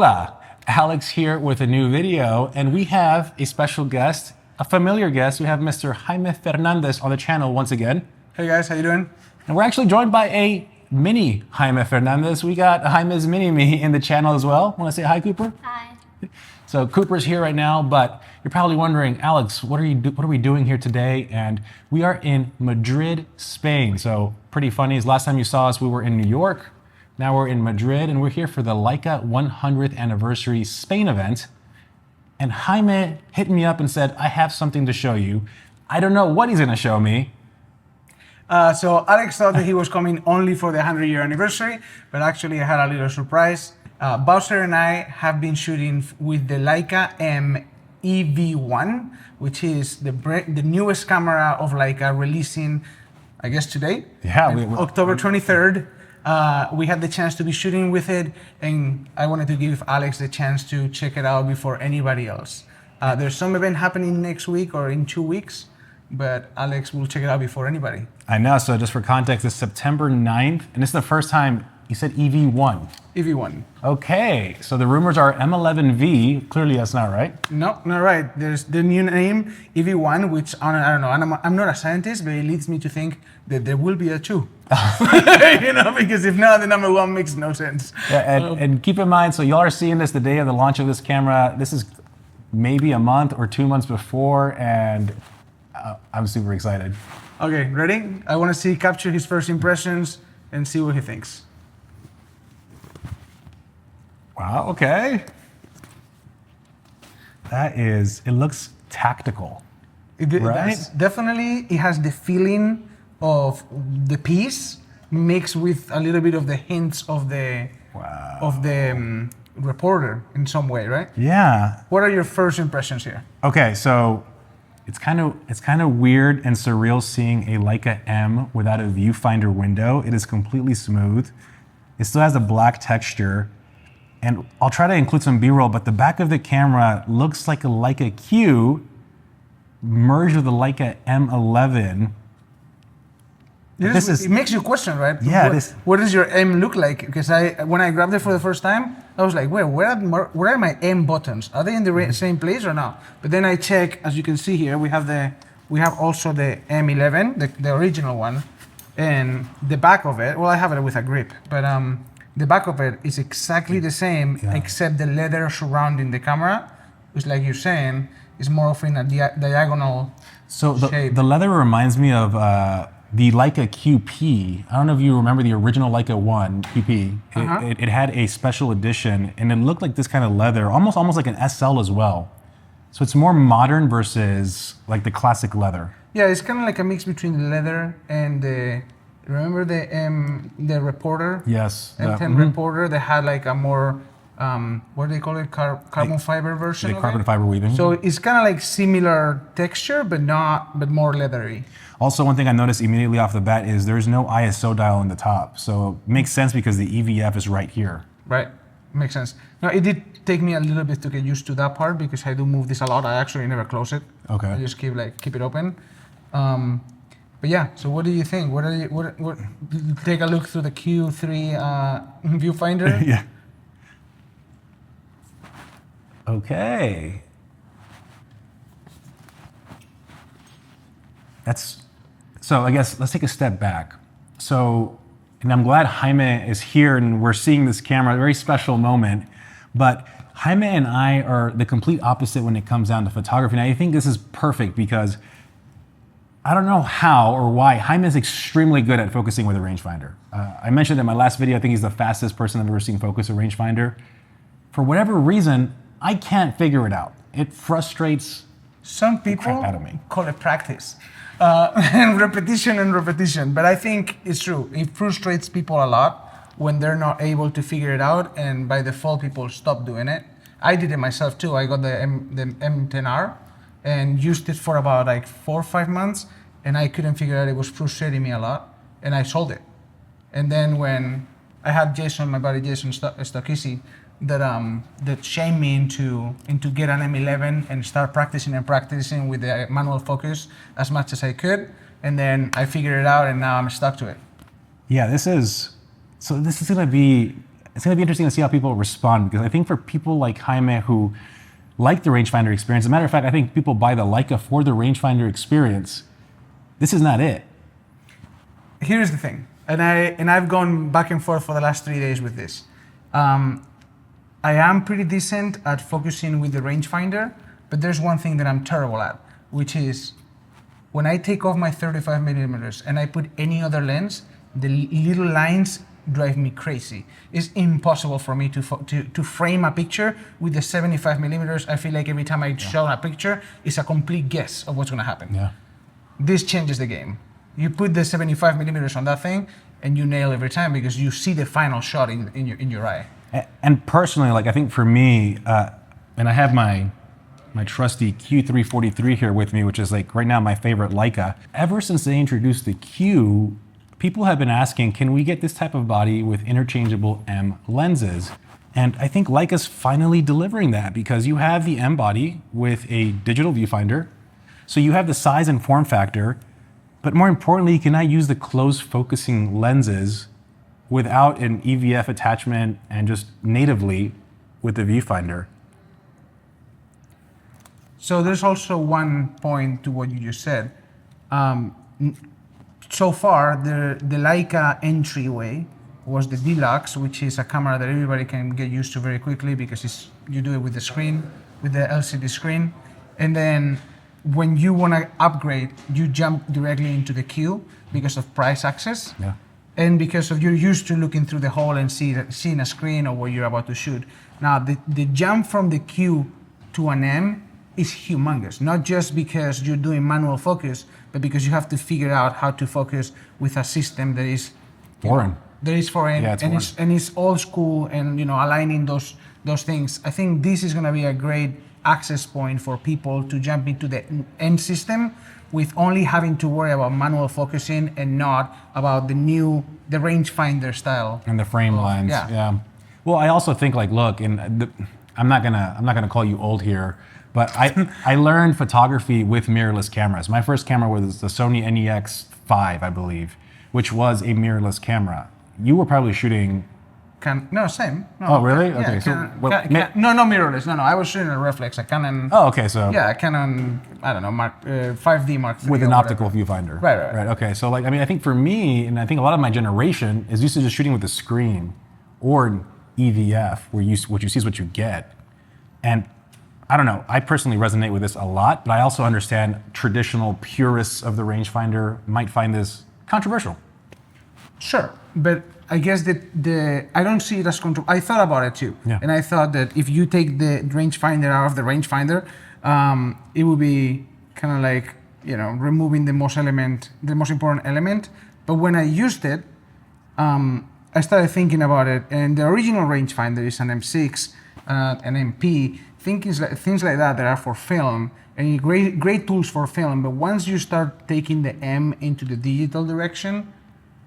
Hola, Alex here with a new video, and we have a special guest, a familiar guest. We have Mr. Jaime Fernandez on the channel once again. Hey guys, how you doing? And we're actually joined by a mini Jaime Fernandez. We got Jaime's mini-me in the channel as well. Want to say hi, Cooper? Hi. So Cooper's here right now, but you're probably wondering, Alex, what are we doing here today? And we are in Madrid, Spain. So pretty funny is last time you saw us, we were in New York. Now we're in Madrid, and we're here for the Leica 100th anniversary Spain event. And Jaime hit me up and said, I have something to show you. I don't know what he's gonna show me. So Alex thought that he was coming only for the 100-year anniversary, but actually I had a little surprise. Bowser and I have been shooting with the Leica M EV1, which is the newest camera of Leica, releasing, I guess today? Yeah. October 23rd. We had the chance to be shooting with it, and I wanted to give Alex the chance to check it out before anybody else. There's some event happening next week or in 2 weeks, but Alex will check it out before anybody. I know, so just for context, it's September 9th, and this is the first time you said EV1. EV1. Okay, so the rumors are M11V. Clearly that's not right. No, not right. There's the new name, EV1, which I don't know, I'm not a scientist, but it leads me to think that there will be a 2. Because if not, the number 1 makes no sense. Yeah, and keep in mind, so y'all are seeing this the day of the launch of this camera. This is maybe a month or 2 months before, and I'm super excited. Okay, ready? I want to capture his first impressions and see what he thinks. Wow, okay. It looks tactical, right? Definitely, it has the feeling of the piece mixed with a little bit of the hints of the reporter in some way, right? Yeah. What are your first impressions here? Okay, so it's kind of weird and surreal seeing a Leica M without a viewfinder window. It is completely smooth. It still has a black texture. And I'll try to include some B-roll, but the back of the camera looks like a Leica Q merged with a Leica M11. It makes you question, right? Yeah. What does your M look like? Because when I grabbed it for the first time, I was like, where are my M buttons? Are they in the same place or not? But then I check, as you can see here, we have also the M11, the original one, and the back of it. Well, I have it with a grip, but the back of it is exactly the same, except the leather surrounding the camera, which, like you're saying, is more often a diagonal shape. The leather reminds me of the Leica QP. I don't know if you remember the original Leica 1 QP. It had a special edition, and it looked like this kind of leather, almost like an SL as well. So it's more modern versus like the classic leather. Yeah, it's kind of like a mix between the leather and the. Remember the reporter? Yes. M10 reporter that had like a more what do they call it? Carbon fiber version. The carbon fiber weaving. So it's kind of like similar texture, but more leathery. Also, one thing I noticed immediately off the bat is there's no ISO dial in the top. So it makes sense because the EVF is right here. Right, makes sense. Now it did take me a little bit to get used to that part because I do move this a lot. I actually never close it. Okay. I just keep it open. But yeah, so what do you think? What take a look through the Q3 viewfinder? Yeah. Okay. So I guess let's take a step back. So, and I'm glad Jaime is here and we're seeing this camera, a very special moment, but Jaime and I are the complete opposite when it comes down to photography. And I think this is perfect because I don't know how or why Jaime is extremely good at focusing with a rangefinder. I mentioned in my last video, I think he's the fastest person I've ever seen focus a rangefinder. For whatever reason, I can't figure it out. It frustrates some people the crap out of me. Call it practice. And repetition. But I think it's true. It frustrates people a lot when they're not able to figure it out, and by default, people stop doing it. I did it myself too. I got the M10R and used it for about like 4 or 5 months, and I couldn't figure out. It was frustrating me a lot, and I sold it. And then when I had Jason, my buddy Jason Stockisi, that shamed me into get an M11 and start practicing with the manual focus as much as I could, and then I figured it out, and now I'm stuck to it. Yeah, this is gonna be it's going to be interesting to see how people respond, because I think for people like Jaime who like the rangefinder experience, as a matter of fact, I think people buy the Leica for the rangefinder experience. This is not it. Here's the thing, and I've gone back and forth for the last 3 days with this. I am pretty decent at focusing with the rangefinder, but there's one thing that I'm terrible at, which is when I take off my 35 millimeters and I put any other lens, the little lines drive me crazy. It's impossible for me to frame a picture with the 75 millimeters. I feel like every time I show a picture, it's a complete guess of what's going to happen. Yeah. This changes the game. You put the 75 millimeters on that thing, and you nail every time because you see the final shot in your eye. And personally, like I think for me, and I have my trusty Q343 here with me, which is like right now my favorite Leica. Ever since they introduced the Q, people have been asking, can we get this type of body with interchangeable M lenses? And I think Leica's finally delivering that, because you have the M body with a digital viewfinder. So you have the size and form factor, but more importantly, you can now use the close focusing lenses without an EVF attachment and just natively with the viewfinder. So there's also one point to what you just said. So far, the Leica entryway was the Deluxe, which is a camera that everybody can get used to very quickly because you do it with the screen, with the LCD screen. And then when you want to upgrade, you jump directly into the Q because of price access. Yeah. And because of you're used to looking through the hole and seeing a screen or what you're about to shoot. Now, the jump from the Q to an M is humongous, not just because you're doing manual focus, but because you have to figure out how to focus with a system that is foreign. That is foreign, Yeah, and it's old school, and aligning those things. I think this is going to be a great access point for people to jump into the end system with only having to worry about manual focusing and not about the rangefinder style And the frame lines. Yeah. Well, I also think like, look, and I'm not gonna call you old here, but I learned photography with mirrorless cameras. My first camera was the Sony NEX5, I believe, which was a mirrorless camera. You were probably shooting. No, same. No, Oh, really? Yeah, Okay. no mirrorless. No, I was shooting a reflex, a Canon. Oh, okay. So Yeah, a Canon. I don't know, 5D Mark III. with an or optical whatever. viewfinder. Right. Okay. So like, I mean, I think for me, and I think a lot of my generation is used to just shooting with a screen or EVF, where what you see is what you get. And I don't know, I personally resonate with this a lot, but I also understand traditional purists of the rangefinder might find this controversial. Sure, but I guess that I don't see it as control. I thought about it too, Yeah. and I thought that if you take the rangefinder out of the rangefinder, it would be kind of like removing the most important element. But when I used it, I started thinking about it, and the original rangefinder is an M6, an MP, things like that are for film, and great tools for film. But once you start taking the M into the digital direction,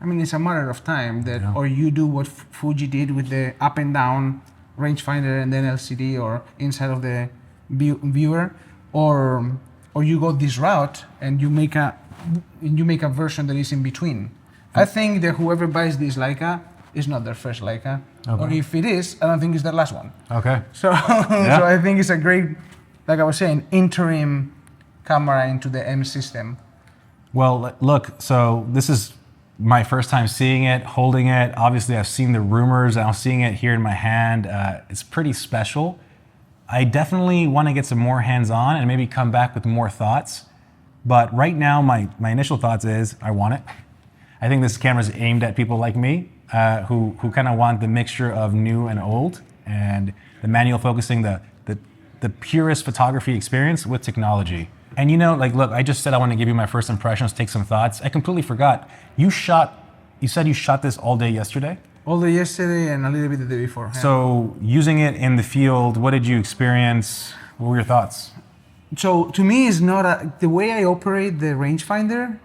I mean, it's a matter of time or you do what Fuji did with the up and down rangefinder and then LCD or inside of the viewer, or you go this route and you make a version that is in between. I think that whoever buys this Leica is not their first Leica, or if it is, I don't think it's their last one. Okay. So I think it's a great, like I was saying, interim camera into the M system. Well, look, so this is my first time seeing it, holding it. Obviously, I've seen the rumors, and I'm seeing it here in my hand. It's pretty special. I definitely want to get some more hands-on and maybe come back with more thoughts. But right now, my initial thoughts is I want it. I think this camera is aimed at people like me who kind of want the mixture of new and old, and the manual focusing, the purest photography experience with technology. And look, I just said I want to give you my first impressions, take some thoughts. I completely forgot. You said you shot this all day yesterday? All day yesterday and a little bit the day before. Yeah. So using it in the field, what did you experience? What were your thoughts? So to me, it's not the way I operate the rangefinder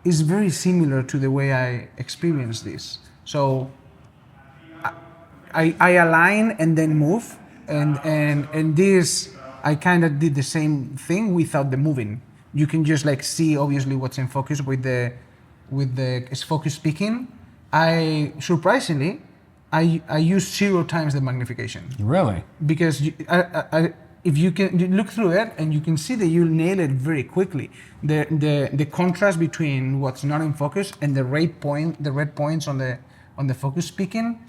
is very similar to the way I experience this. So I align and then move, and this I kind of did the same thing without the moving. You can just see obviously what's in focus with the focus speaking. I surprisingly I use 0 times the magnification. Really? Because if you can you look through it and you can see that you nail it very quickly. The contrast between what's not in focus and the red points on the focus peaking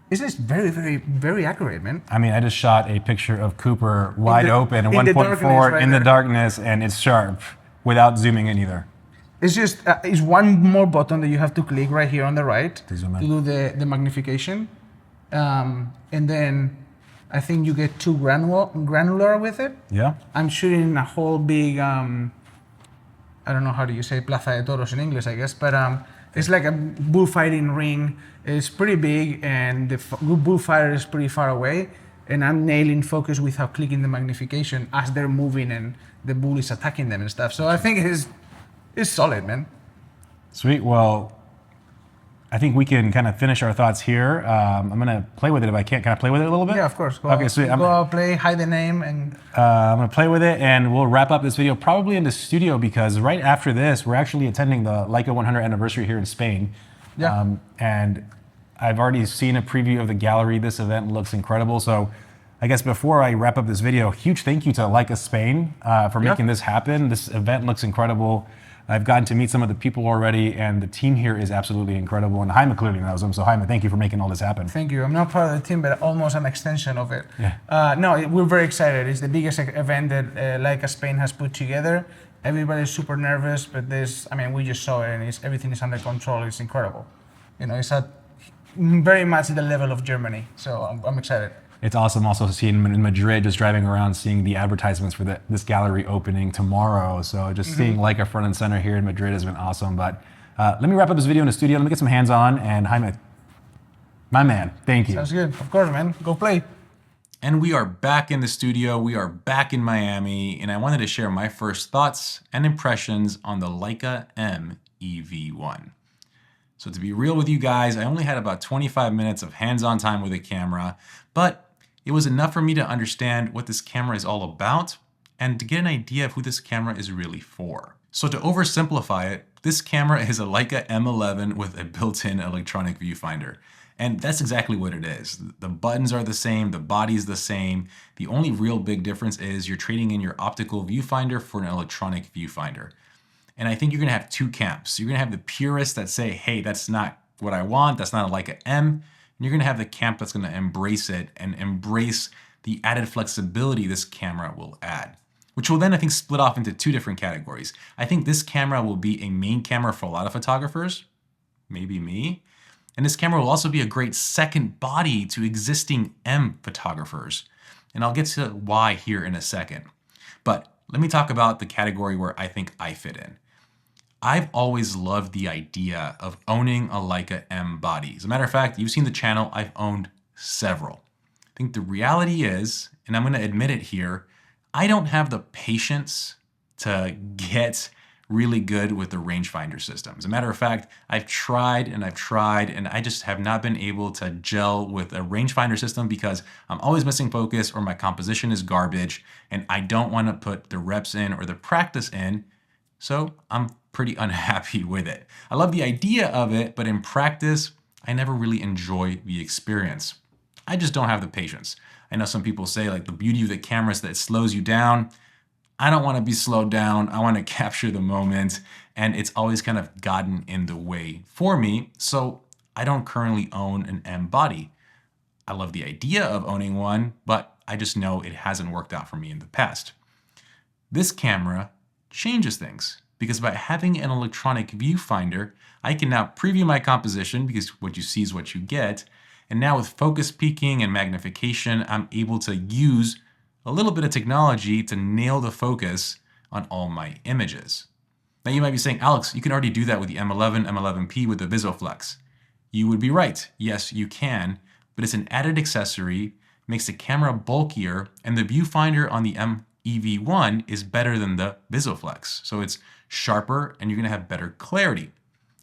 is just very, very, very accurate, man. I mean, I just shot a picture of Cooper wide open, in 1.4 right in the there. darkness, and it's sharp without zooming in either. It's just it's one more button that you have to click right here on the right To zoom in. do the magnification, and then I think you get too granular with it. Yeah? I'm shooting a whole big I don't know how do you say Plaza de Toros in English, I guess, but it's like a bullfighting ring. It's pretty big, and the bullfighter is pretty far away, and I'm nailing focus without clicking the magnification as they're moving and the bull is attacking them and stuff. So I think it's solid, man. Sweet. Well, I think we can kind of finish our thoughts here. I'm going to play with it if I can. Can I play with it a little bit? Yeah, of course. Go Okay, sweet. Go out, play, hide the name, and I'm going to play with it, and we'll wrap up this video probably in the studio, because right after this, we're actually attending the Leica 100 anniversary here in Spain. Yeah. And I've already seen a preview of the gallery. This event looks incredible. So I guess before I wrap up this video, huge thank you to Leica Spain for making this happen. This event looks incredible. I've gotten to meet some of the people already, and the team here is absolutely incredible. And Jaime clearly knows them. So Jaime, thank you for making all this happen. thank you. I'm not part of the team, but almost an extension of it. Yeah. No, we're very excited. It's the biggest event that Leica Spain has put together. Everybody's super nervous, but we just saw it, and everything is under control. It's incredible. It's at very much the level of Germany. So I'm excited. It's awesome also seeing in Madrid, just driving around, seeing the advertisements for this gallery opening tomorrow. So just seeing Leica front and center here in Madrid has been awesome. But let me wrap up this video in the studio. Let me get some hands-on. And Jaime, my man, thank you. Sounds good. Of course, man. Go play. And we are back in the studio. We are back in Miami. And I wanted to share my first thoughts and impressions on the Leica M EV1. So to be real with you guys, I only had about 25 minutes of hands-on time with the camera, but it was enough for me to understand what this camera is all about and to get an idea of who this camera is really for. So to oversimplify it, this camera is a Leica M11 with a built-in electronic viewfinder. And that's exactly what it is. The buttons are the same, the body's the same. The only real big difference is you're trading in your optical viewfinder for an electronic viewfinder. And I think you're gonna have two camps. You're gonna have the purists that say, hey, that's not what I want, that's not a Leica M. And you're gonna have the camp that's gonna embrace it and embrace the added flexibility this camera will add, which will then, I think, split off into two different categories. I think this camera will be a main camera for a lot of photographers, maybe me. And this camera will also be a great second body to existing M photographers. And I'll get to why here in a second. But let me talk about the category where I think I fit in. I've always loved the idea of owning a Leica M body. As a matter of fact, you've seen the channel, I've owned several. I think the reality is, and I'm gonna admit it here, I don't have the patience to get really good with the rangefinder system. As a matter of fact, I've tried and I just have not been able to gel with a rangefinder system because I'm always missing focus or my composition is garbage and I don't want to put the reps in or the practice in. So I'm pretty unhappy with it. I love the idea of it, but in practice, I never really enjoy the experience. I just don't have the patience. I know some people say like the beauty of the camera is that it slows you down. I don't want to be slowed down. I want to capture the moment, and it's always kind of gotten in the way for me. So I don't currently own an M body. I love the idea of owning one, but I just know it hasn't worked out for me in the past. This camera changes things because by having an electronic viewfinder, I can now preview my composition because what you see is what you get. And now with focus peaking and magnification, I'm able to use a little bit of technology to nail the focus on all my images. Now you might be saying, Alex, you can already do that with the M11, M11P with the VisoFlex. You would be right. Yes, you can, but it's an added accessory, makes the camera bulkier, and the viewfinder on the M EV1 is better than the VisoFlex. So it's sharper and you're gonna have better clarity,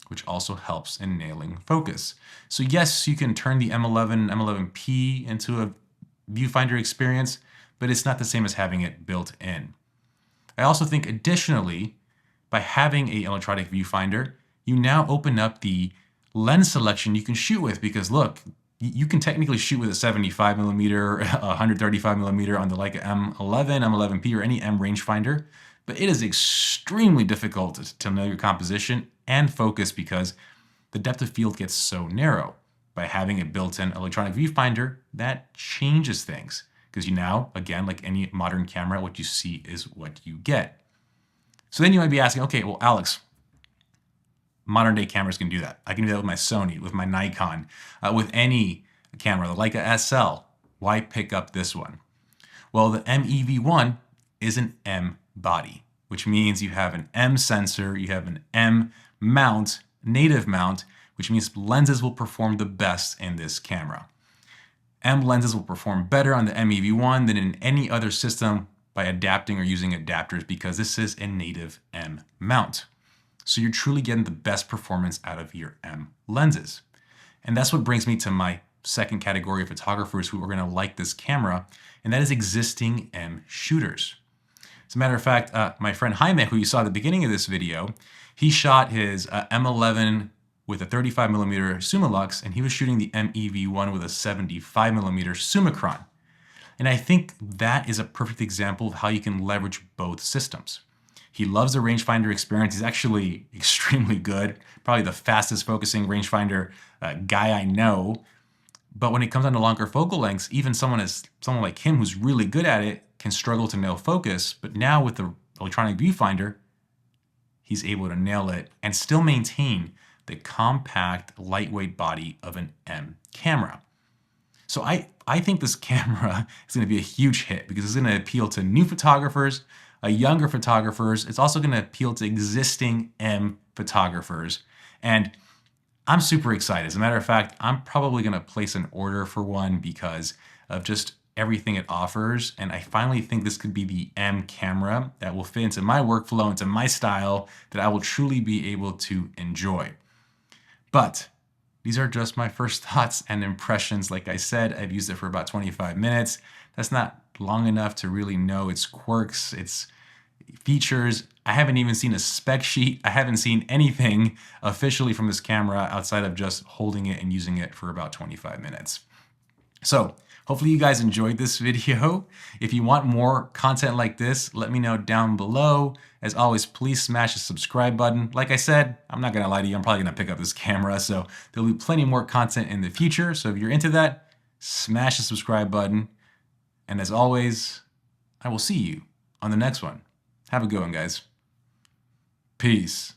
which also helps in nailing focus. So yes, you can turn the M11, M11P into a viewfinder experience, but it's not the same as having it built in. I also think additionally, by having an electronic viewfinder, you now open up the lens selection you can shoot with because look, You can technically shoot with a 75 millimeter, 135 millimeter on the Leica M11, M11P, or any M rangefinder, but it is extremely difficult to know your composition and focus because the depth of field gets so narrow. By having a built-in electronic viewfinder, that changes things because you now, again, like any modern camera, what you see is what you get. So then you might be asking, okay, well, Alex, modern day cameras can do that. I can do that with my Sony, with my Nikon, with any camera, the Leica SL. Why pick up this one? Well, the M EV1 is an M body, which means you have an M sensor, you have an M mount, native mount, which means lenses will perform the best in this camera. M lenses will perform better on the M EV1 than in any other system by adapting or using adapters because this is a native M mount. So you're truly getting the best performance out of your M lenses. And that's what brings me to my second category of photographers who are going to like this camera, and that is existing M shooters. As a matter of fact, my friend Jaime, who you saw at the beginning of this video, he shot his M11 with a 35 millimeter Summilux, and he was shooting the M EV1 with a 75 millimeter Summicron. And I think that is a perfect example of how you can leverage both systems. He loves the rangefinder experience. He's actually extremely good, probably the fastest focusing rangefinder guy I know. But when it comes down to longer focal lengths, even someone like him who's really good at it can struggle to nail focus. But now with the electronic viewfinder, he's able to nail it and still maintain the compact, lightweight body of an M camera. So I think this camera is going to be a huge hit because it's going to appeal to new photographers, younger photographers. It's also going to appeal to existing M photographers. And I'm super excited. As a matter of fact, I'm probably going to place an order for one because of just everything it offers. And I finally think this could be the M camera that will fit into my workflow, into my style, that I will truly be able to enjoy. But these are just my first thoughts and impressions. Like I said, I've used it for about 25 minutes. That's not long enough to really know its quirks, its features. I haven't even seen a spec sheet. I haven't seen anything officially from this camera outside of just holding it and using it for about 25 minutes. So hopefully you guys enjoyed this video. If you want more content like this, let me know down below. As always, please smash the subscribe button. Like I said, I'm not gonna lie to you, I'm probably gonna pick up this camera, so there'll be plenty more content in the future. So if you're into that, smash the subscribe button. And as always, I will see you on the next one. Have a good one, guys. Peace.